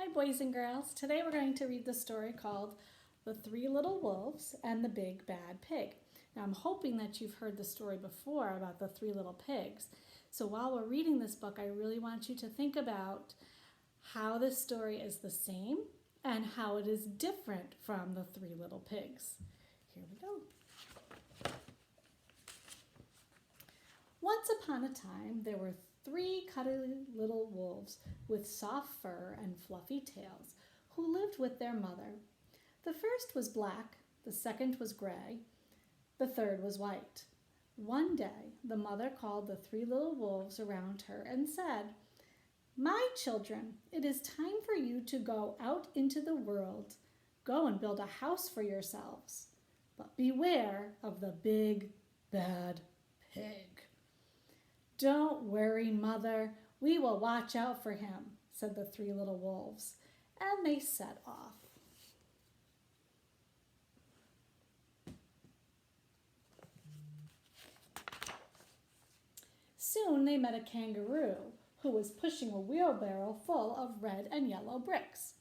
Hi, boys and girls. Today we're going to read the story called The Three Little Wolves and the Big Bad Pig. Now, I'm hoping that you've heard the story before about the three little pigs. So while we're reading this book, I really want you to think about how this story is the same and how it is different from the three little pigs. Here we go. Once upon a time, there were three cuddly little wolves with soft fur and fluffy tails who lived with their mother. The first was black, the second was gray, the third was white. One day, the mother called the three little wolves around her and said, "My children, it is time for you to go out into the world. Go and build a house for yourselves. But beware of the big, bad pig." "Don't worry, Mother. We will watch out for him," said the three little wolves, and they set off. Soon they met a kangaroo who was pushing a wheelbarrow full of red and yellow bricks.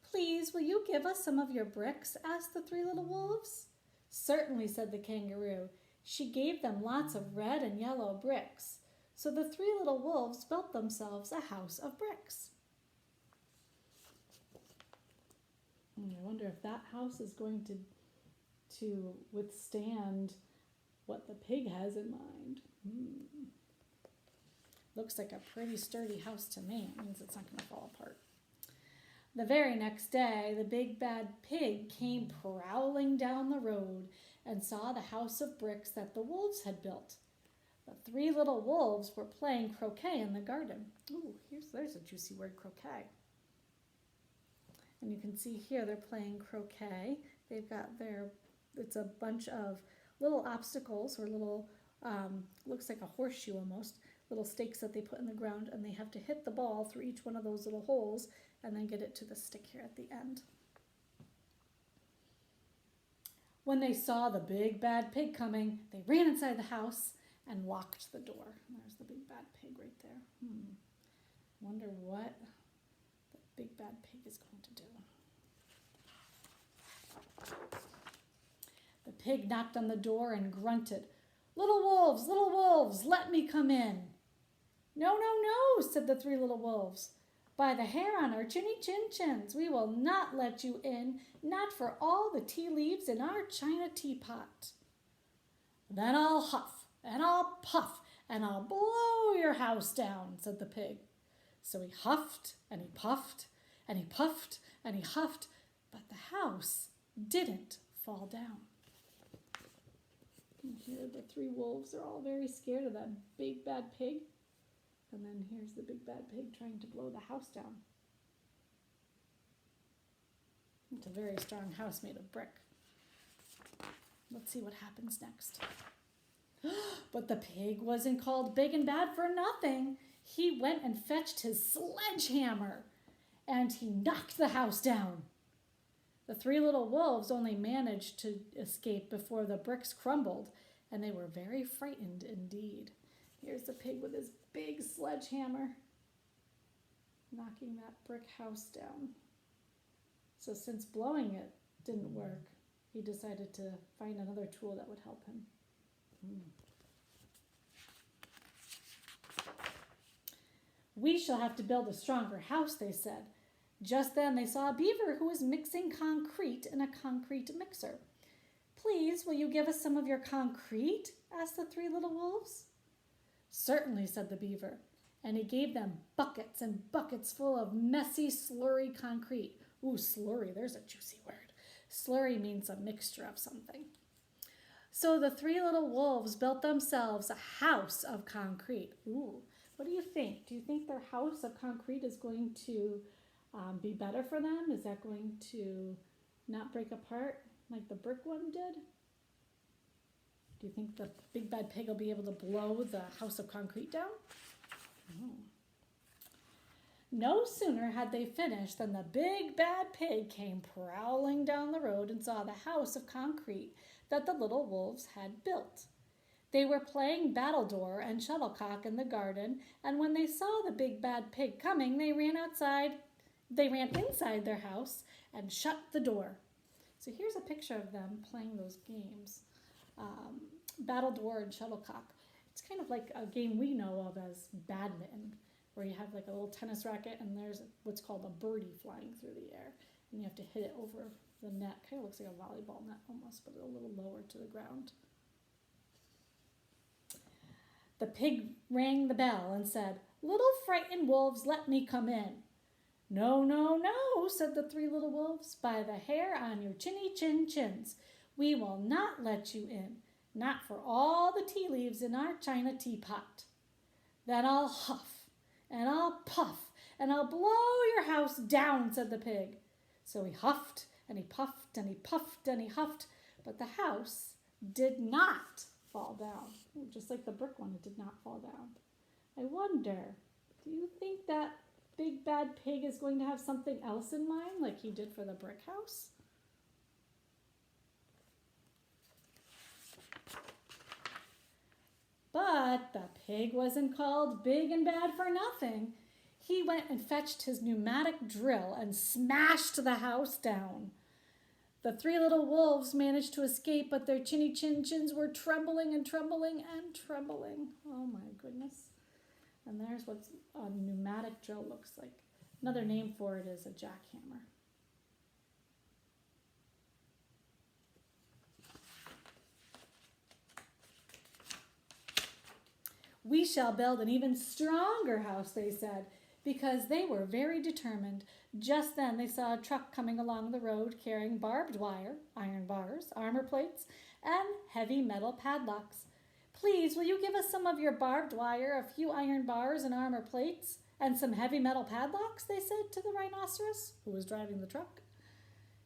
"Please, will you give us some of your bricks?" asked the three little wolves. "Certainly," said the kangaroo. She gave them lots of red and yellow bricks. So the three little wolves built themselves a house of bricks. I wonder if that house is going to withstand what the pig has in mind. Looks like a pretty sturdy house to me. It means it's not going to fall apart. The very next day, the big bad pig came prowling down the road and saw the house of bricks that the wolves had built. The three little wolves were playing croquet in the garden. Ooh, there's a juicy word, croquet. And you can see here they're playing croquet. They've got it's a bunch of little obstacles or little, looks like a horseshoe almost, little stakes that they put in the ground, and they have to hit the ball through each one of those little holes and then get it to the stick here at the end. When they saw the big bad pig coming, they ran inside the house and locked the door. There's the big bad pig right there. Wonder what the big bad pig is going to do. The pig knocked on the door and grunted, little wolves, let me come in." No, no, no," said the three little wolves. "By the hair on our chinny-chin-chins, we will not let you in, not for all the tea leaves in our china teapot." "Then I'll huff, and I'll puff, and I'll blow your house down," said the pig. So he huffed, and he puffed, and he puffed, and he huffed, but the house didn't fall down. And here the three wolves are all very scared of that big bad pig. And then here's the big bad pig trying to blow the house down. It's a very strong house made of brick. Let's see what happens next. But the pig wasn't called big and bad for nothing. He went and fetched his sledgehammer, and he knocked the house down. The three little wolves only managed to escape before the bricks crumbled, and they were very frightened indeed. Here's the pig with his big sledgehammer, knocking that brick house down. So since blowing it didn't work, he decided to find another tool that would help him. "We shall have to build a stronger house," they said. Just then they saw a beaver who was mixing concrete in a concrete mixer. "Please, will you give us some of your concrete?" asked the three little wolves. "Certainly," said the beaver, and he gave them buckets and buckets full of messy, slurry concrete. Ooh, slurry, there's a juicy word. Slurry means a mixture of something. So the three little wolves built themselves a house of concrete. Ooh, what do you think? Do you think their house of concrete is going to be better for them? Is that going to not break apart like the brick one did? Do you think the big bad pig will be able to blow the house of concrete down? No sooner had they finished than the big bad pig came prowling down the road and saw the house of concrete that the little wolves had built. They were playing battledore and shuttlecock in the garden, and when they saw the big bad pig coming, they ran outside They ran inside their house and shut the door. So here's a picture of them playing those games. Battledore and shuttlecock. It's kind of like a game we know of as badminton, where you have like a little tennis racket and there's what's called a birdie flying through the air. And you have to hit it over the net. Kind of looks like a volleyball net almost, but a little lower to the ground. The pig rang the bell and said, "Little frightened wolves, let me come in." "No, no, no," said the three little wolves, "by the hair on your chinny chin chins. We will not let you in, not for all the tea leaves in our china teapot. Then I'll huff, and I'll puff, and I'll blow your house down," said the pig. So he huffed, and he puffed, and he puffed, and he huffed, but the house did not fall down. Just like the brick one, it did not fall down. I wonder, do you think that big bad pig is going to have something else in mind, like he did for the brick house? But the pig wasn't called big and bad for nothing. He went and fetched his pneumatic drill and smashed the house down. The three little wolves managed to escape, but their chinny chin chins were trembling and trembling and trembling. Oh my goodness. And there's what a pneumatic drill looks like. Another name for it is a jackhammer. "We shall build an even stronger house," they said, because they were very determined. Just then they saw a truck coming along the road carrying barbed wire, iron bars, armor plates, and heavy metal padlocks. "Please, will you give us some of your barbed wire, a few iron bars and armor plates, and some heavy metal padlocks?" they said to the rhinoceros, who was driving the truck.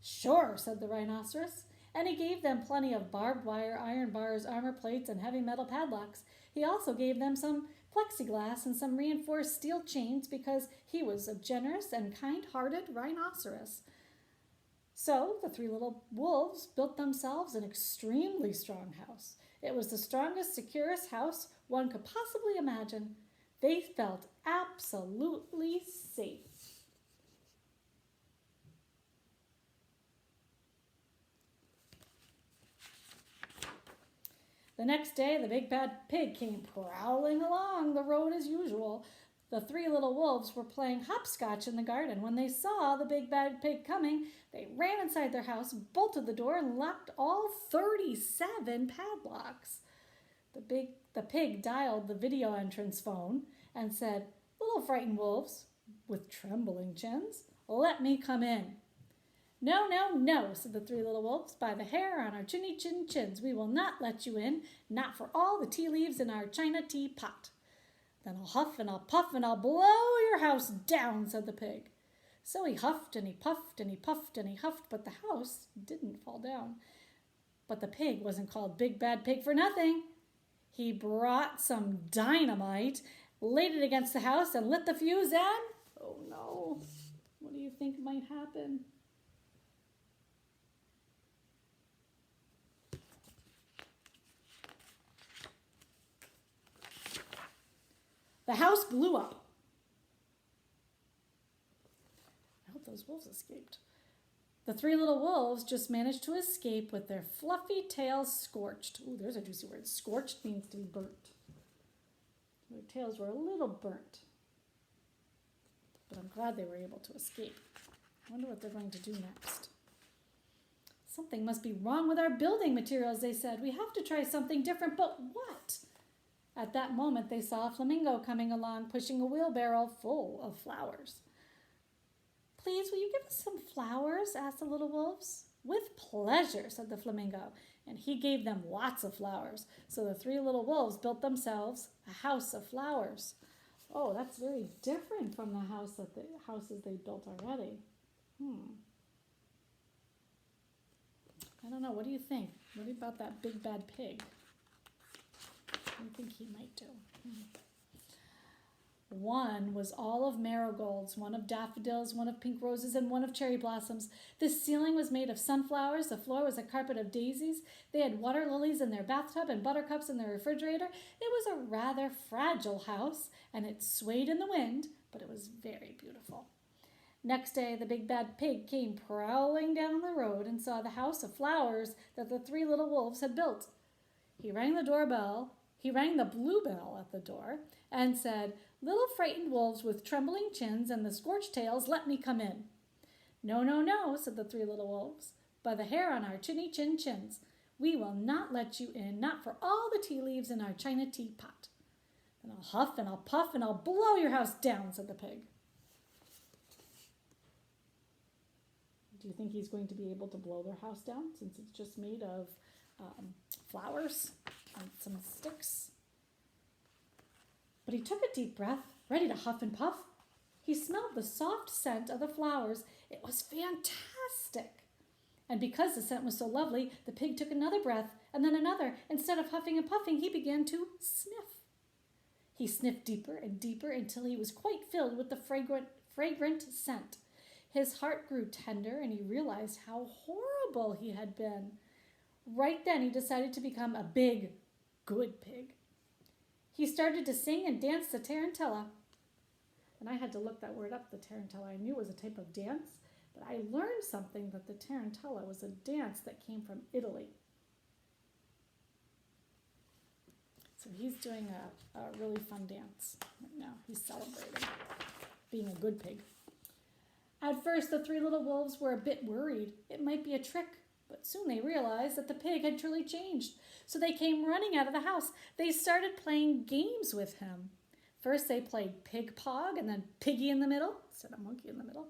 "Sure," said the rhinoceros, and he gave them plenty of barbed wire, iron bars, armor plates, and heavy metal padlocks. He also gave them some plexiglass and some reinforced steel chains because he was a generous and kind-hearted rhinoceros. So the three little wolves built themselves an extremely strong house. It was the strongest, securest house one could possibly imagine. They felt absolutely safe. The next day, the big bad pig came prowling along the road as usual. The three little wolves were playing hopscotch in the garden. When they saw the big bad pig coming, they ran inside their house, bolted the door, and locked all 37 padlocks. The pig dialed the video entrance phone and said, "Little frightened wolves," with trembling chins, "let me come in." "No, no, no," said the three little wolves, "by the hair on our chinny chin chins. We will not let you in, not for all the tea leaves in our china teapot." "Then I'll huff and I'll puff and I'll blow your house down," said the pig. So he huffed and he puffed and he puffed and he huffed, but the house didn't fall down. But the pig wasn't called Big Bad Pig for nothing. He brought some dynamite, laid it against the house, and lit the fuse, and oh no, what do you think might happen? The house blew up. I hope those wolves escaped. The three little wolves just managed to escape with their fluffy tails scorched. Ooh, there's a juicy word. Scorched means to be burnt. Their tails were a little burnt. But I'm glad they were able to escape. I wonder what they're going to do next. "Something must be wrong with our building materials," they said. "We have to try something different, but what?" At that moment, they saw a flamingo coming along, pushing a wheelbarrow full of flowers. "Please, will you give us some flowers?" asked the little wolves. "With pleasure," said the flamingo, and he gave them lots of flowers. So the three little wolves built themselves a house of flowers. Oh, that's very different from the houses they built already. I don't know. What do you think? What about that big bad pig? What do you think he might do? One was all of marigolds, one of daffodils, one of pink roses, and one of cherry blossoms. The ceiling was made of sunflowers. The floor was a carpet of daisies. They had water lilies in their bathtub and buttercups in their refrigerator. It was a rather fragile house, and it swayed in the wind, but it was very beautiful. Next day, the big bad pig came prowling down the road and saw the house of flowers that the three little wolves had built. He rang the doorbell. He rang the blue bell at the door and said, "Little frightened wolves with trembling chins and the scorched tails, let me come in." "No, no, no," said the three little wolves. "By the hair on our chinny chin chins, we will not let you in, not for all the tea leaves in our china teapot." "Then I'll huff and I'll puff and I'll blow your house down," said the pig. Do you think he's going to be able to blow their house down since it's just made of flowers and some sticks? But he took a deep breath, ready to huff and puff. He smelled the soft scent of the flowers. It was fantastic. And because the scent was so lovely, the pig took another breath and then another. Instead of huffing and puffing, he began to sniff. He sniffed deeper and deeper until he was quite filled with the fragrant scent. His heart grew tender and he realized how horrible he had been. Right then he decided to become a big, good pig. He started to sing and dance the tarantella. And I had to look that word up, the tarantella. I knew it was a type of dance, but I learned something that the tarantella was a dance that came from Italy. So he's doing a really fun dance right now. He's celebrating being a good pig. At first, the three little wolves were a bit worried. It might be a trick, but soon they realized that the pig had truly changed. So they came running out of the house. They started playing games with him. First, they played pig pog and then piggy in the middle, instead of monkey in the middle.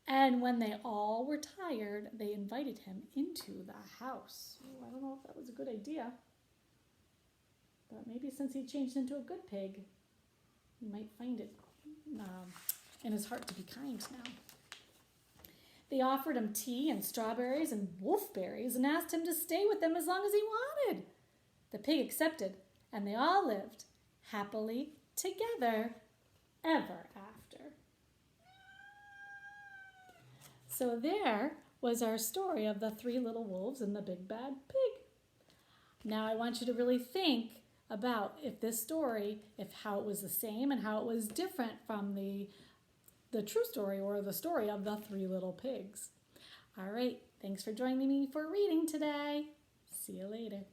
And when they all were tired, they invited him into the house. Oh, I don't know if that was a good idea, but maybe since he changed into a good pig, he might find it in his heart to be kind now. They offered him tea and strawberries and wolfberries and asked him to stay with them as long as he wanted. The pig accepted, and they all lived happily together ever after. So there was our story of the three little wolves and the big bad pig. Now I want you to really think about if this story, if how it was the same and how it was different from the true story or the story of the three little pigs. All right, thanks for joining me for reading today. See you later.